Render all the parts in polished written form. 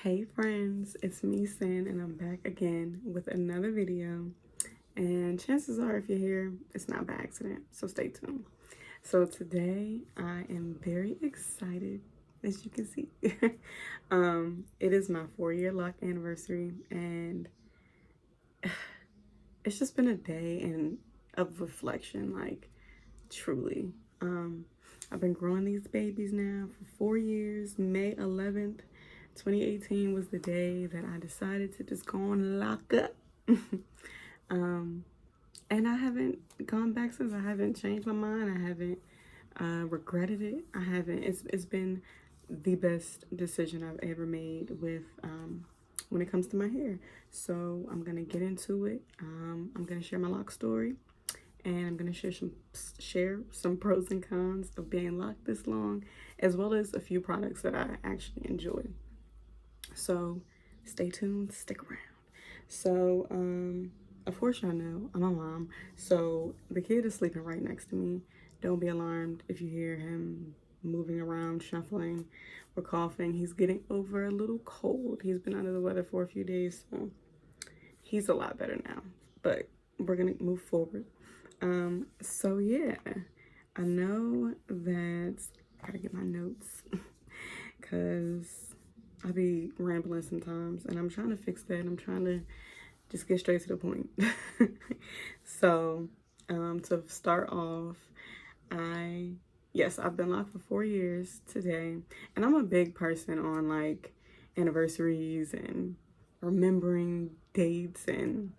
Hey friends, it's me Sin and I'm back again with another video, and chances are if you're here it's not by accident, so stay tuned. So today I am very excited, as you can see. It is my 4-year lock anniversary, and it's just been a day of reflection, like truly. I've been growing these babies now for 4 years. May 11th 2018 was the day that I decided to just go on lock up. And I haven't gone back since. I haven't changed my mind. I haven't regretted it. I haven't. It's been the best decision I've ever made with when it comes to my hair. So I'm gonna get into it. I'm gonna share my lock story, and I'm gonna share some pros and cons of being locked this long, as well as a few products that I actually enjoy. So stay tuned, stick around. So of course y'all know I'm a mom, so the kid is sleeping right next to me. Don't be alarmed if you hear him moving around, shuffling, or coughing. He's getting over a little cold. He's been under the weather for a few days, so he's a lot better now, but we're gonna move forward. So yeah, I know that I gotta get my notes because I be rambling sometimes, and I'm trying to fix that. I'm trying to just get straight to the point. So, to start off, I've been locked for 4 years today, and I'm a big person on like anniversaries and remembering dates and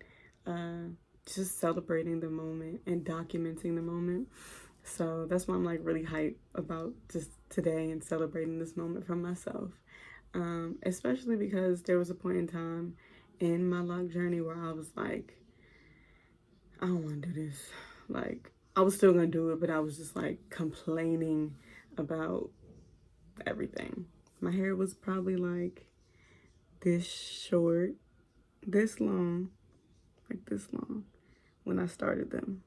just celebrating the moment and documenting the moment. So that's why I'm like really hyped about just today and celebrating this moment for myself. Especially because there was a point in time in my lock journey where I was like, I don't want to do this. Like, I was still going to do it, but I was just like complaining about everything. My hair was probably like this short, this long, like this long when I started them.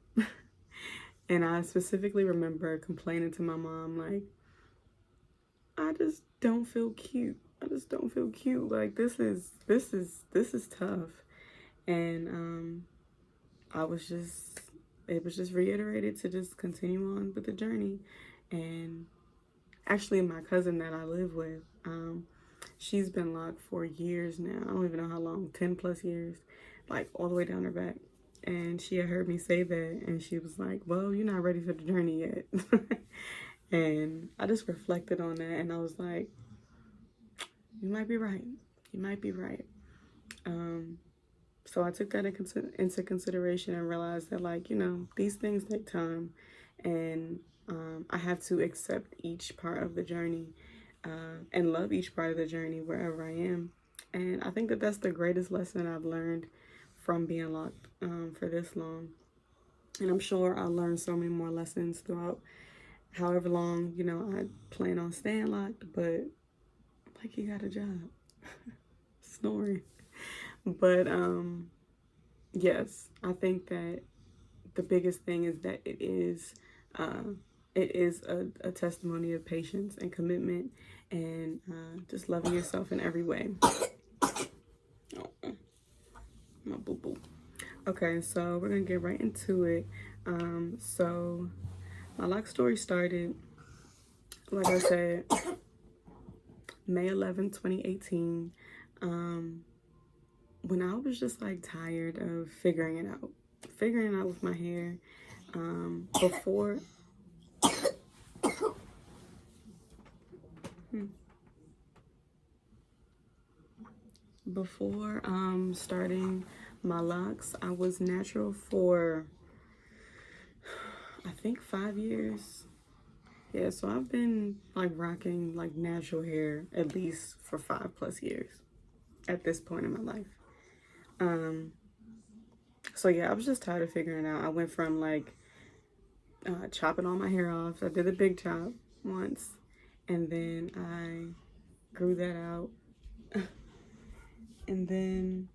And I specifically remember complaining to my mom, like, I just don't feel cute. I just don't feel cute. Like this is tough. And it was just reiterated to just continue on with the journey. And actually my cousin that I live with, she's been locked for years now. I don't even know how long, 10 plus years, like all the way down her back. And she had heard me say that, and she was like, well, you're not ready for the journey yet. And I just reflected on that, and I was like, you might be right. You might be right. So I took that into consideration and realized that, like, you know, these things take time, and I have to accept each part of the journey and love each part of the journey wherever I am. And I think that that's the greatest lesson I've learned from being locked for this long. And I'm sure I'll learn so many more lessons throughout however long, you know, I plan on staying locked, but like he got a job. Snoring. But yes, I think that the biggest thing is that it is a testimony of patience and commitment, and just loving yourself in every way. Oh, my boo-boo. Okay, so we're gonna get right into it. So my lock story started, like I said, May 11th, 2018. When I was just like tired of figuring it out with my hair. Before starting my locks, I was natural for I think 5 years. Yeah, so I've been like rocking like natural hair at least for 5+ years at this point in my life. So yeah, I was just tired of figuring it out. I went from like chopping all my hair off. I did a big chop once, and then I grew that out. And then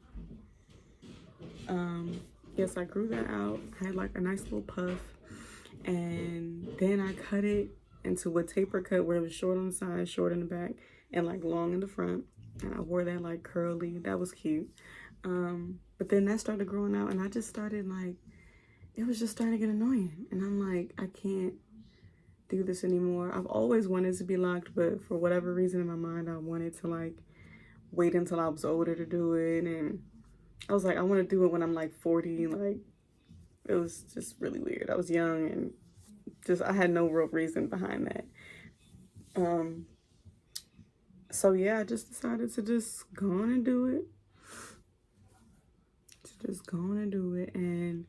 yes, I grew that out. I had like a nice little puff, and then I cut it into a taper cut where it was short on the side, short in the back, and like long in the front. and I wore that like curly. That was cute. But then that started growing out, and I just started like, it was just starting to get annoying. And I'm like, I can't do this anymore. I've always wanted to be locked, but for whatever reason in my mind, I wanted to like wait until I was older to do it. And I was like, I want to do it when I'm like 40. Like, it was just really weird. I was young and just, I had no real reason behind that. So yeah, I just decided to just go on and do it. To just go on and do it. And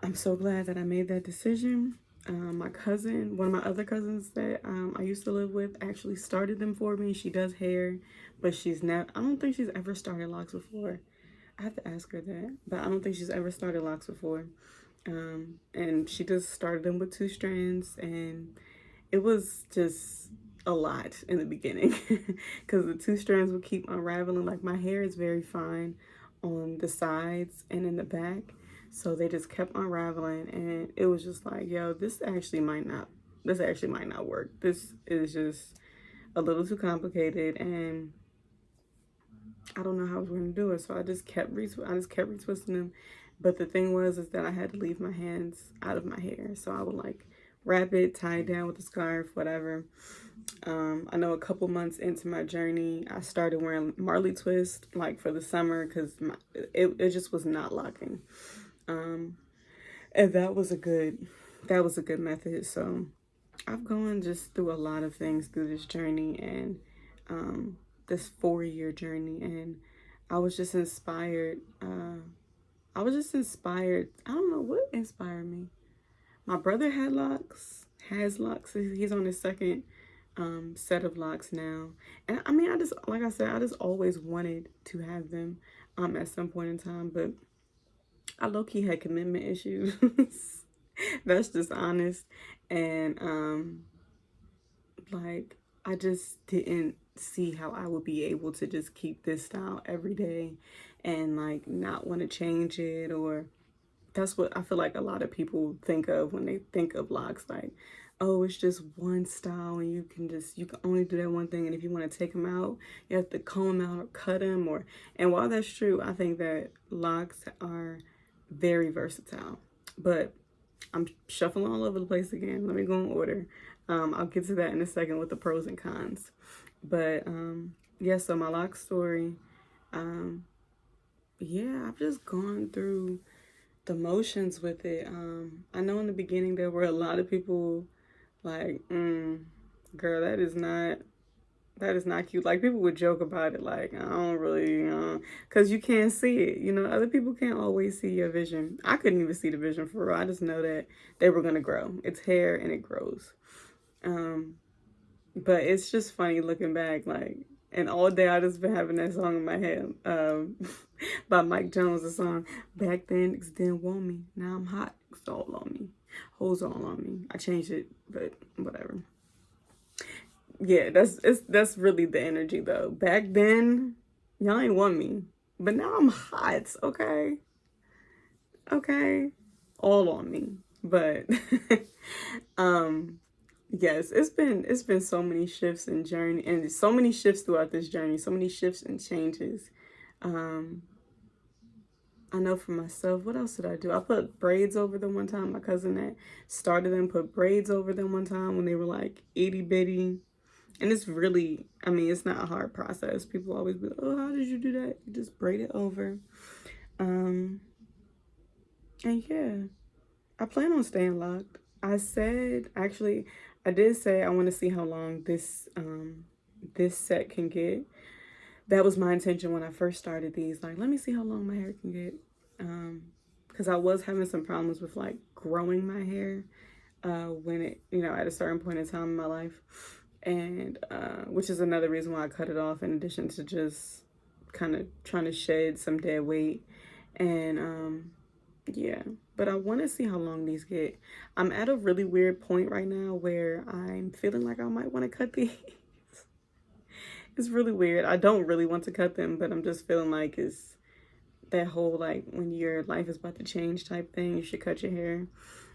I'm so glad that I made that decision. My cousin, one of my other cousins that I used to live with, actually started them for me. She does hair, but she's never, I don't think she's ever started locks before. I have to ask her that, but I don't think she's ever started locks before. And she just started them with 2 strands, and it was just a lot in the beginning because the 2 strands would keep unraveling. Like, my hair is very fine on the sides and in the back, so they just kept unraveling, and it was just like, yo, this actually might not work. This is just a little too complicated, and I don't know how I was going to do it. So I just kept retwisting them. But the thing was is that I had to leave my hands out of my hair, so I would like wrap it, tie it down with a scarf, whatever. I know a couple months into my journey, I started wearing Marley twist like for the summer because it just was not locking. And that was a good method. So I've gone just through a lot of things through this journey, and this 4-year journey, and I was just inspired. I don't know what inspired me. My brother has locks. He's on his second set of locks now. And I mean, like I said, I just always wanted to have them at some point in time, but I low-key had commitment issues. That's just honest. And like, I just didn't see how I would be able to just keep this style every day and like not want to change it. Or that's what I feel like a lot of people think of when they think of locks, like, oh, it's just one style and you can only do that one thing, and if you want to take them out, you have to comb them out or cut them. And while that's true, I think that locks are very versatile, but I'm shuffling all over the place again. Let me go in order. I'll get to that in a second with the pros and cons. But yeah, so my lock story, yeah, I've just gone through the motions with it. I know in the beginning there were a lot of people like, girl, that is not cute. Like, people would joke about it, like, I don't really, because you can't see it. You know, other people can't always see your vision. I couldn't even see the vision for real. I just know that they were going to grow. It's hair and it grows. But it's just funny looking back, like, and all day I just been having that song in my head, by Mike Jones, the song, back then niggas didn't want me, now I'm hot, it's all on me, hoes all on me. I changed it, but whatever. Yeah, that's really the energy though. Back then, y'all ain't want me, but now I'm hot, okay? Okay, all on me. But yes, it's been so many shifts and journey, and so many shifts throughout this journey, so many shifts and changes. I know for myself, what else did I do? I put braids over them one time. My cousin that started them put braids over them one time when they were like itty bitty. And it's really, I mean, it's not a hard process. People always be like, oh, how did you do that? You just braid it over. And yeah, I plan on staying locked. I did say I want to see how long this set can get. That was my intention when I first started these. Like, let me see how long my hair can get. Because I was having some problems with like growing my hair when it, at a certain point in time in my life. And which is another reason why I cut it off, in addition to just kind of trying to shed some dead weight. And yeah, but I want to see how long these get. I'm at a really weird point right now where I'm feeling like I might want to cut these. It's really weird. I don't really want to cut them, but I'm just feeling like it's that whole like when your life is about to change type thing, you should cut your hair.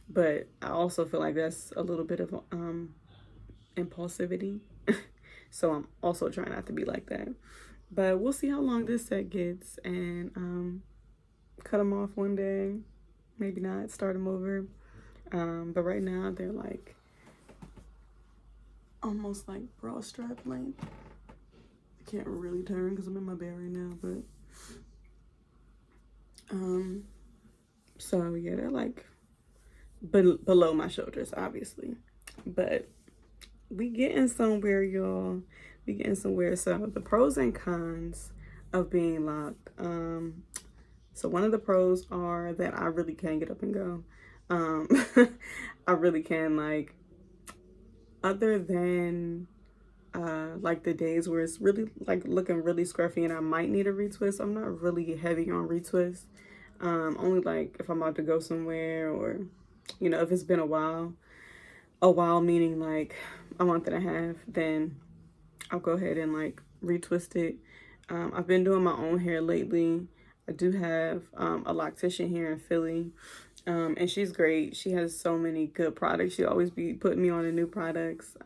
But I also feel like that's a little bit of impulsivity. So I'm also trying not to be like that. But we'll see how long this set gets, and cut them off one day. Maybe not, start them over. But right now they're like almost like bra strap length. I can't really turn because I'm in my bed right now, but so yeah, they're like below my shoulders, obviously. But we getting somewhere, y'all. We getting somewhere. So the pros and cons of being locked. So one of the pros are that I really can get up and go. I really can, like, other than like the days where it's really like looking really scruffy and I might need a retwist. I'm not really heavy on retwist. Only like if I'm about to go somewhere, or you know, if it's been a while. A while meaning like a month and a half, then I'll go ahead and like retwist it. I've been doing my own hair lately. I do have a loctician here in Philly, and she's great. She has so many good products. She always be putting me on the new products,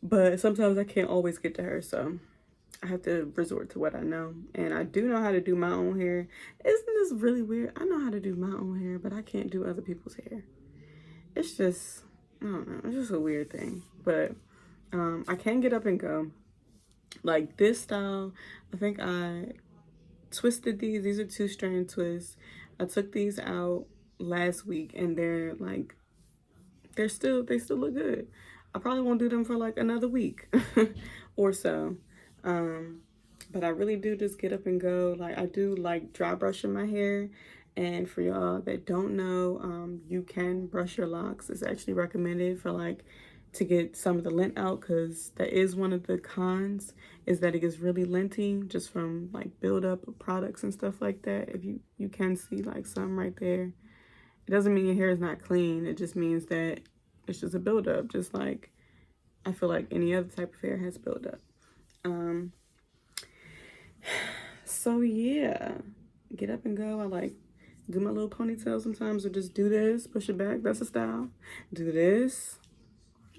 but sometimes I can't always get to her, so I have to resort to what I know. And I do know how to do my own hair. Isn't this really weird? I know how to do my own hair, but I can't do other people's hair. It's just, I don't know, it's just a weird thing. But I can get up and go. Like this style, I think I twisted these. These are 2-strand twists. I took these out last week, and they're like, they still look good. I probably won't do them for like another week or so. But I really do just get up and go. Like I do like dry brushing my hair. And for y'all that don't know, you can brush your locks. It's actually recommended for like to get some of the lint out, because that is one of the cons, is that it gets really linty just from like buildup of products and stuff like that. If you can see like some right there. It doesn't mean your hair is not clean. It just means that it's just a buildup, just like I feel like any other type of hair has buildup. So yeah, get up and go. I like do my little ponytail sometimes, or just do this, push it back, that's a style. Do this,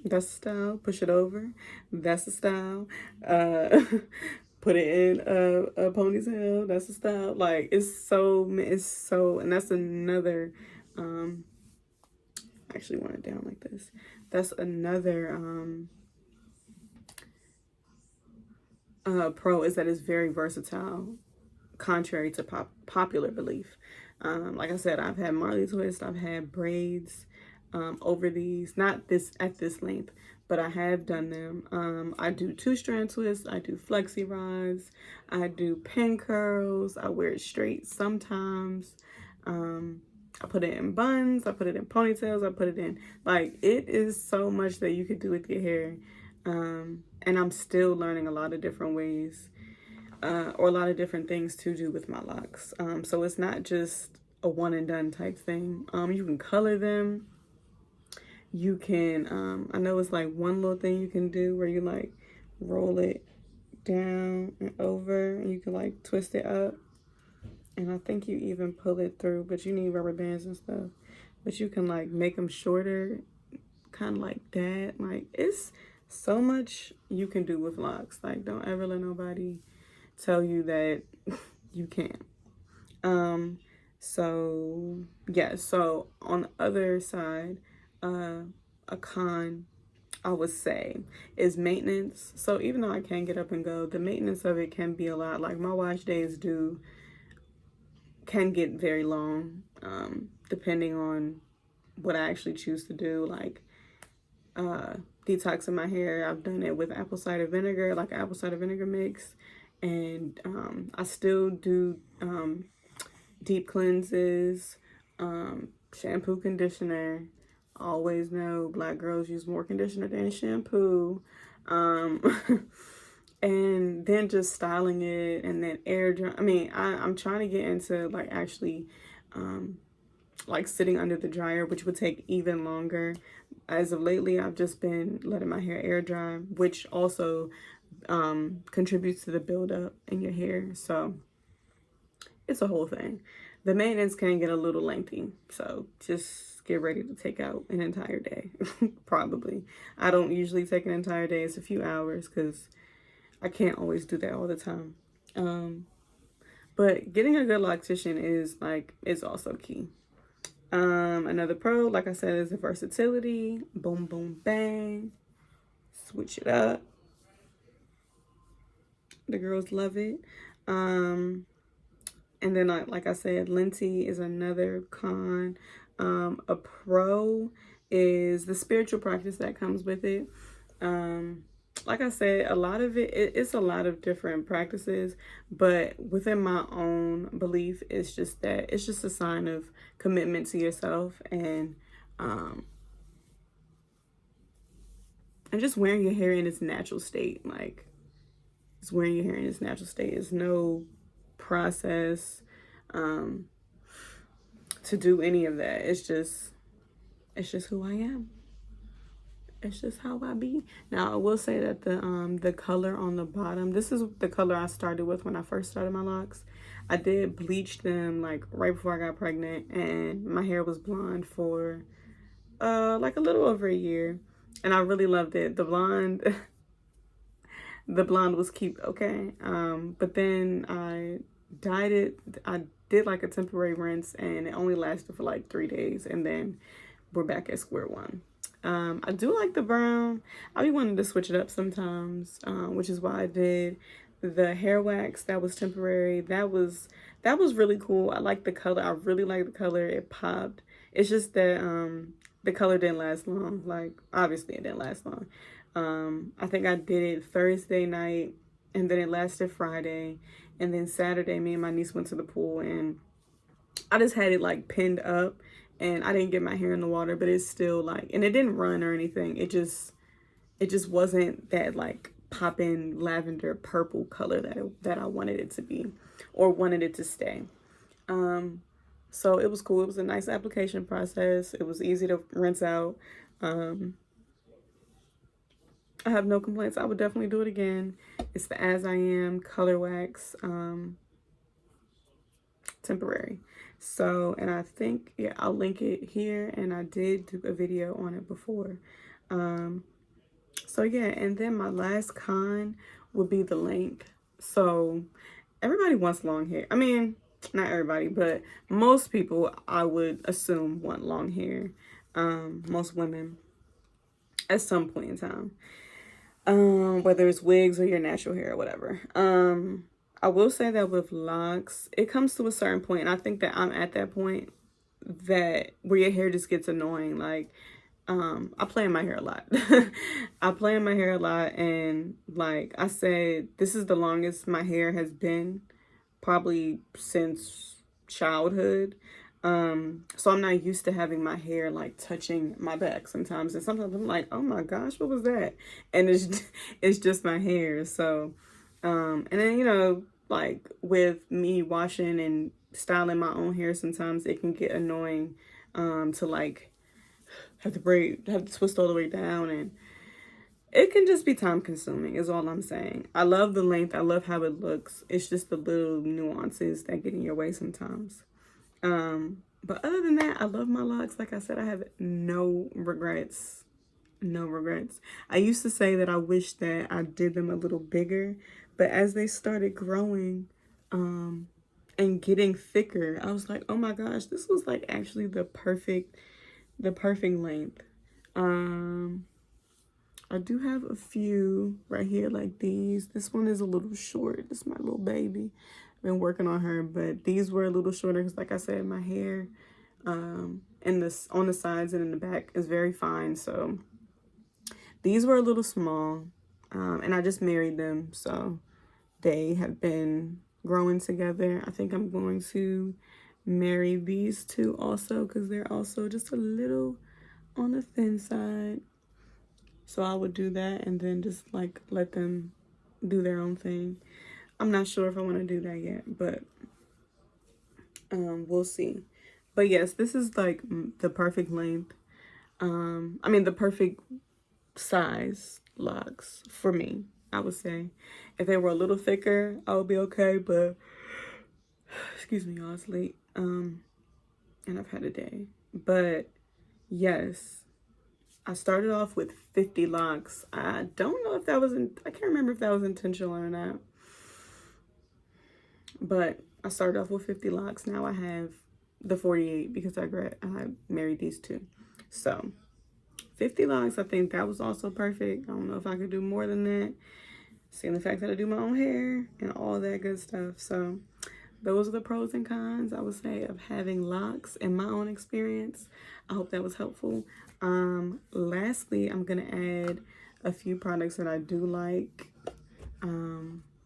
that's a style. Push it over, that's a style. Put it in a ponytail, that's a style. Like it's so, and that's another, I actually want it down like this. That's another pro, is that it's very versatile, contrary to popular belief. Like I said, I've had Marley twists, I've had braids over these, not this at this length, but I have done them. I do 2-strand twists, I do flexi rods, I do pin curls, I wear it straight sometimes. I put it in buns, I put it in ponytails, I put it in, like, it is so much that you could do with your hair. And I'm still learning a lot of different ways, or a lot of different things to do with my locks. So it's not just a one and done type thing. You can color them. You can, I know it's like one little thing you can do where you like roll it down and over, and you can like twist it up. And I think you even pull it through, but you need rubber bands and stuff. But you can like make them shorter, kind of like that. Like it's so much you can do with locks. Like don't ever let nobody tell you that you can't. So yeah, so on the other side, a con I would say is maintenance. So even though I can get up and go, the maintenance of it can be a lot. Like my wash days can get very long, depending on what I actually choose to do. Like detoxing my hair, I've done it with apple cider vinegar, like apple cider vinegar mix. And I still do deep cleanses, shampoo, conditioner. Always know black girls use more conditioner than shampoo. And then just styling it, and then air dry. I mean, I'm trying to get into like actually like sitting under the dryer, which would take even longer. As of lately, I've just been letting my hair air dry, which also contributes to the buildup in your hair. So it's a whole thing. The maintenance can get a little lengthy, so just get ready to take out an entire day. Probably. I don't usually take an entire day. It's a few hours, because I can't always do that all the time. But getting a good loctician is also key. Another pro, like I said, is the versatility. Boom, boom, bang. Switch it up. The girls love it. And then, like I said, Linty is another con. A pro is the spiritual practice that comes with it. Like I said, a lot of it's a lot of different practices, but within my own belief, it's just that it's just a sign of commitment to yourself and just wearing your hair in its natural state. Like, it's wearing your hair in its natural state. It's no process to do any of that. It's just who I am. It's just how I be. Now I will say that the color on the bottom, this is the color I started with when I first started my locks. I did bleach them like right before I got pregnant, and my hair was blonde for like a little over a year, and I really loved it. The blonde the blonde was cute, okay. But then I dyed it. I did like a temporary rinse, and it only lasted for like 3 days, and then we're back at square one. I do like the brown. I be wanting to switch it up sometimes, which is why I did the hair wax. That was temporary. That was really cool. I like the color. I really like the color. It popped. It's just that the color didn't last long. Like, obviously it didn't last long. I think I did it Thursday night, and then it lasted Friday, and then Saturday me and my niece went to the pool, and I just had it like pinned up, and I didn't get my hair in the water, but it's still like, and it didn't run or anything. It just wasn't that like popping lavender purple color that I wanted it to be, or wanted it to stay. So it was cool. It was a nice application process. It was easy to rinse out. I have no complaints. I would definitely do it again. It's the As I Am color wax, temporary. So, and I think, yeah, I'll link it here, and I did do a video on it before. So yeah, and then my last con would be the length. So everybody wants long hair. I mean, not everybody, but most people, I would assume, want long hair. Most women at some point in time. Whether it's wigs or your natural hair or whatever. I will say that with locks, it comes to a certain point, and I think that I'm at that point that where your hair just gets annoying. Like, I play in my hair a lot. I play in my hair a lot, and like I said, this is the longest my hair has been, probably since childhood. So I'm not used to having my hair like touching my back sometimes, and sometimes I'm like, oh my gosh, what was that? And it's just my hair. So and then, you know, like with me washing and styling my own hair, sometimes it can get annoying to like have to twist all the way down, and it can just be time consuming is all I'm saying. I love the length. I love how it looks. It's just the little nuances that get in your way sometimes. But other than that, I love my locks. Like I said, I have no regrets. No regrets. I used to say that I wish that I did them a little bigger, but as they started growing, and getting thicker, I was like, oh my gosh, this was like actually the perfect length. I do have a few right here like these. This one is a little short. This is my little baby. I've been working on her, but these were a little shorter because, like I said, my hair and this on the sides and in the back is very fine. So these were a little small, and I just married them, so they have been growing together. I think I'm going to marry these two also because they're also just a little on the thin side. So I would do that and then just like let them do their own thing. I'm not sure if I want to do that yet, but we'll see. But yes, this is like the perfect length. I mean the perfect size locks for me, I would say. If they were a little thicker, I would be okay, but excuse me, y'all, it's late. And I've had a day. But yes, I started off with 50 locks. I don't know if that was, I can't remember if that was intentional or not. But I started off with 50 locks. Now I have the 48 because I married these two. So 50 locks, I think that was also perfect. I don't know if I could do more than that. Seeing the fact that I do my own hair and all that good stuff. So those are the pros and cons, I would say, of having locks in my own experience. I hope that was helpful. Lastly, I'm gonna add a few products that I do like.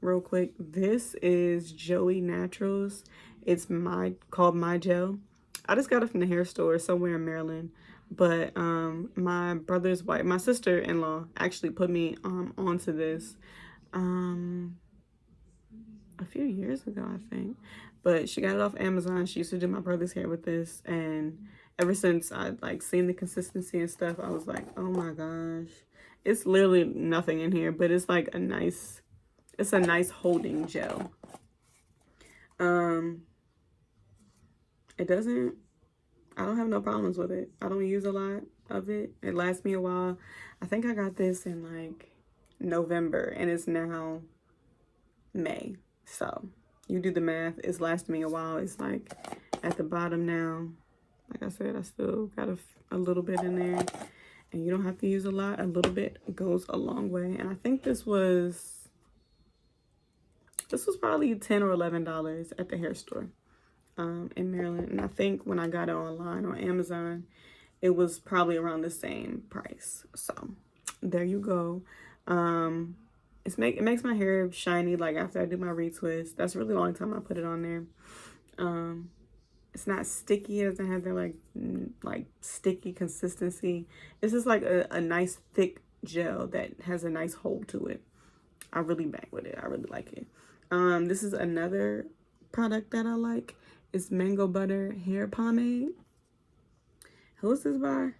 Real quick, this is Joey Naturals. It's called My Gel. I just got it from the hair store somewhere in Maryland. But my brother's wife, my sister-in-law, actually put me onto this a few years ago, I think. But she got it off Amazon. She used to do my brother's hair with this, and ever since I like seen the consistency and stuff, I was like, oh my gosh. It's literally nothing in here, but it's like it's a nice holding gel. I don't have no problems with it. I don't use a lot of it. It lasts me a while. I think I got this in like November and it's now May. So you do the math. It's lasted me a while. It's like at the bottom now. Like I said, I still got a little bit in there. And you don't have to use a lot. A little bit goes a long way. And I think this was probably $10 or $11 at the hair store in Maryland. And I think when I got it online on Amazon, it was probably around the same price. So there you go. It makes my hair shiny like after I do my retwist. That's a really long time I put it on there. It's not sticky. It doesn't have that like sticky consistency. It's just like a nice thick gel that has a nice hold to it. I really bang with it. I really like it. This is another product that I like. It's Mango Butter Hair Pomade. Who is this by?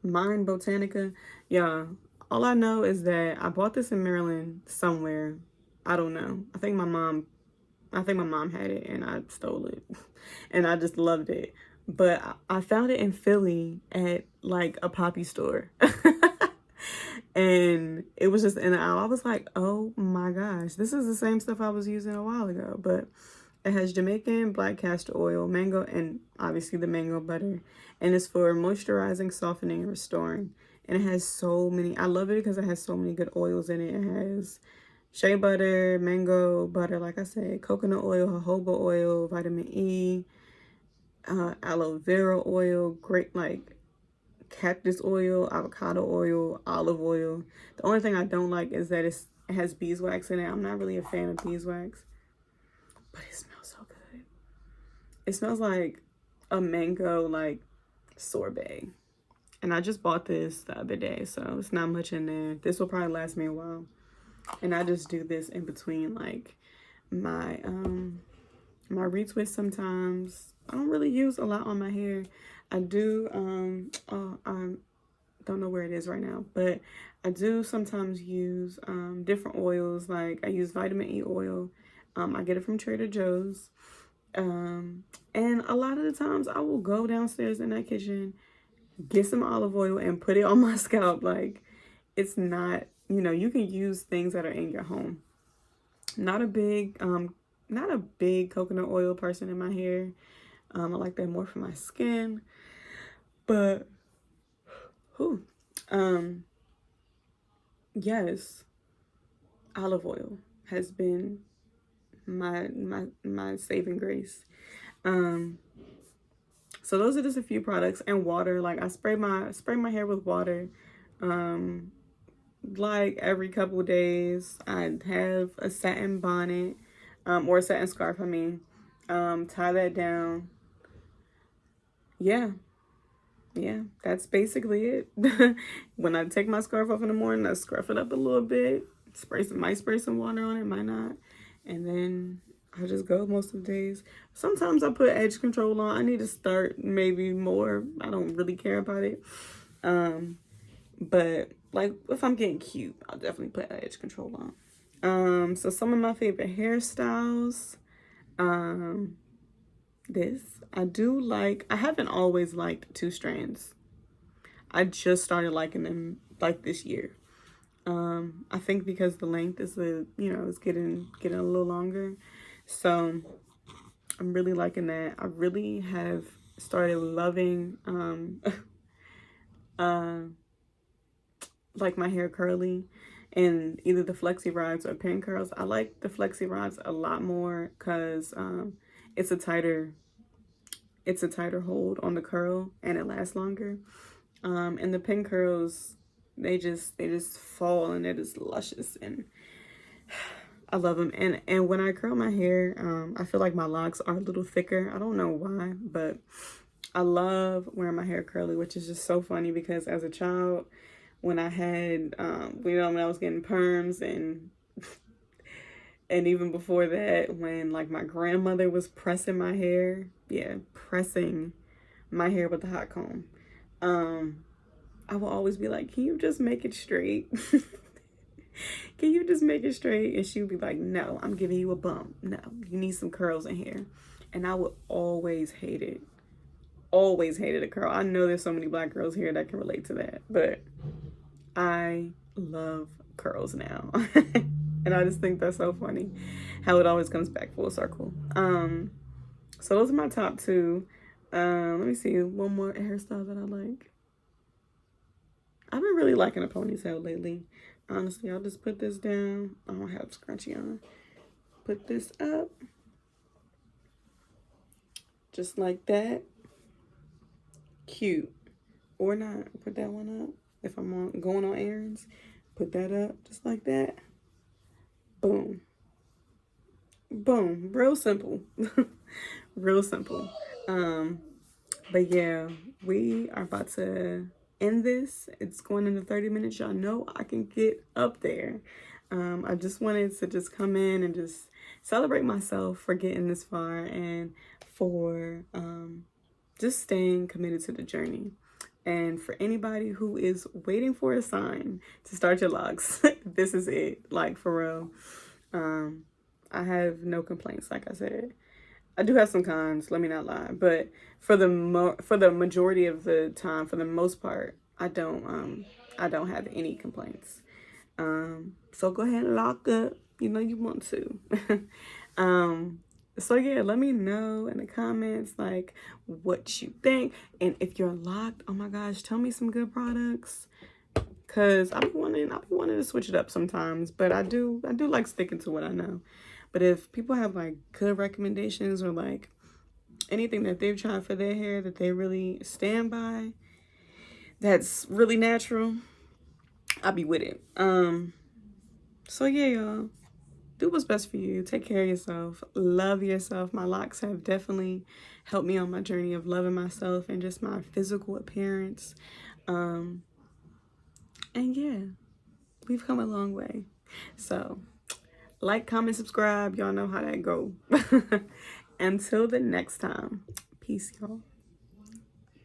Mind Botanica. Yeah, all I know is that I bought this in Maryland somewhere. I don't know. I think my mom had it and I stole it. And I just loved it. But I found it in Philly at like a poppy store. And it was just in the aisle. I was like, oh my gosh, this is the same stuff I was using a while ago. But it has Jamaican black castor oil, mango, and obviously the mango butter. And it's for moisturizing, softening, and restoring. And it has so many, I love it because it has so many good oils in it. It has shea butter, mango butter, like I said, coconut oil, jojoba oil, vitamin E, aloe vera oil, great like cactus oil, avocado oil, olive oil. The only thing I don't like is that it has beeswax in it. I'm not really a fan of beeswax, but it smells so good. It smells like a mango like sorbet. And I just bought this the other day, so it's not much in there. This will probably last me a while. And I just do this in between like my my retwist sometimes. I don't really use a lot on my hair. I do I don't know where it is right now, but I do sometimes use different oils. Like I use vitamin E oil. I get it from Trader Joe's. And a lot of the times I will go downstairs in that kitchen, get some olive oil and put it on my scalp. Like it's not, you know, you can use things that are in your home. Not a big coconut oil person in my hair. I like that more for my skin. But yes, olive oil has been my saving grace. So those are just a few products, and water. Like I spray my hair with water like every couple of days. I have a satin bonnet or a satin scarf, I mean. Tie that down. Yeah, that's basically it. When I take my scarf off in the morning, I scruff it up a little bit, might spray some water on it, might not, and then I just go most of the days. Sometimes I put edge control on. I need to start maybe more. I don't really care about it. But like if I'm getting cute, I'll definitely put edge control on. So some of my favorite hairstyles. This I do like. I haven't always liked 2 strands. I just started liking them like this year. I think because the length is it's getting a little longer. So I'm really liking that. I really have started loving like my hair curly and either the flexi rods or pin curls. I like the flexi rods a lot more because it's a tighter hold on the curl and it lasts longer. And the pin curls, they just fall and they're just luscious, and I love them. And when I curl my hair, I feel like my locks are a little thicker. I don't know why, but I love wearing my hair curly, which is just so funny because as a child, when I had, when I was getting perms and even before that, when like my grandmother was pressing my hair, pressing my hair with a hot comb, I will always be like, can you just make it straight? Can you just make it straight? And she would be like, no, I'm giving you a bump. No, you need some curls in here. And I would always hate it. Always hated a curl. I know there's so many black girls here that can relate to that, but I love curls now. And I just think that's so funny how it always comes back full circle. So those are my top two. Let me see one more hairstyle that I like. I've been really liking a ponytail lately. Honestly, I'll just put this down. I don't have scrunchie on. Put this up. Just like that. Cute. Or not. Put that one up. If I'm going on errands, put that up just like that. Boom. Boom. Real simple. Real simple. But yeah, we are about to end this. It's going into 30 minutes. Y'all know I can get up there. I just wanted to just come in and just celebrate myself for getting this far and for just staying committed to the journey. And for anybody who is waiting for a sign to start your locks, this is it. Like, for real. I have no complaints, like I said. I do have some cons, let me not lie, but for the majority of the time, for the most part, I don't have any complaints. So go ahead and lock up. You know you want to. So yeah, let me know in the comments like what you think, and if you're locked, oh my gosh, tell me some good products. Cause I be wanting to switch it up sometimes, but I do like sticking to what I know. But if people have like good recommendations or like anything that they've tried for their hair that they really stand by, that's really natural, I'll be with it. So yeah, y'all, do what's best for you. Take care of yourself. Love yourself. My locks have definitely helped me on my journey of loving myself and just my physical appearance. And yeah, we've come a long way. So like, comment, subscribe. Y'all know how that go. Until the next time. Peace, y'all.